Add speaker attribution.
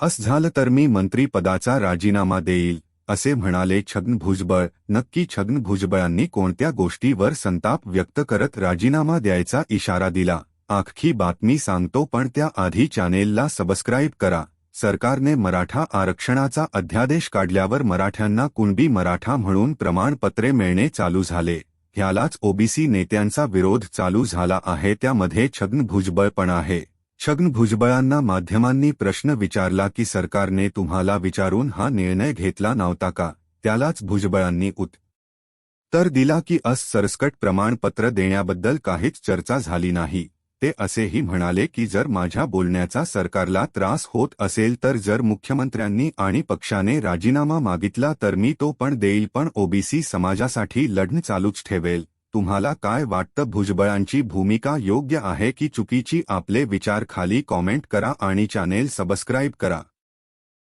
Speaker 1: असं झालं तर मी मंत्रिपदाचा राजीनामा देईल, असे म्हणाले छगन भुजबळ। नक्की छगन भुजबळांनी कोणत्या गोष्टीवर संताप व्यक्त करत राजीनामा द्यायचा इशारा दिला? आखी बातमी सांगतो, पण त्याआधी चॅनेलला सबस्क्राईब करा। सरकारने मराठा आरक्षणाचा अध्यादेश काढल्यावर मराठ्यांना कुणबी मराठा म्हणून प्रमाणपत्रे मिळणे चालू झाले। ह्यालाच ओबीसी नेत्यांचा विरोध चालू झाला आहे, त्यामध्ये छगन भुजबळ पण आहे। छगन भुजबळांना माध्यमांनी प्रश्न विचारला की सरकारने तुम्हाला विचारून हा निर्णय घेतला नव्हता का? त्यालाच भुजबळांनी उत्तर दिला की सरसकट प्रमाणपत्र देण्याबद्दल काहीच चर्चा झाली नाही। ते असेही म्हणाले की जर माझ्या बोलण्याचा सरकारला त्रास होत असेल तर जर मुख्यमंत्र्यांनी आणि पक्षाने राजीनामा मागितला तर मी तो पण देईल, पण ओबीसी समाजासाठी लढणं चालूच ठेवेल। तुम्हाला काय वाटतं? भुजबळांची भूमिका योग्य आहे की चुकीची? आपले विचार खाली कॉमेंट करा आणि चॅनेल सबस्क्राईब करा।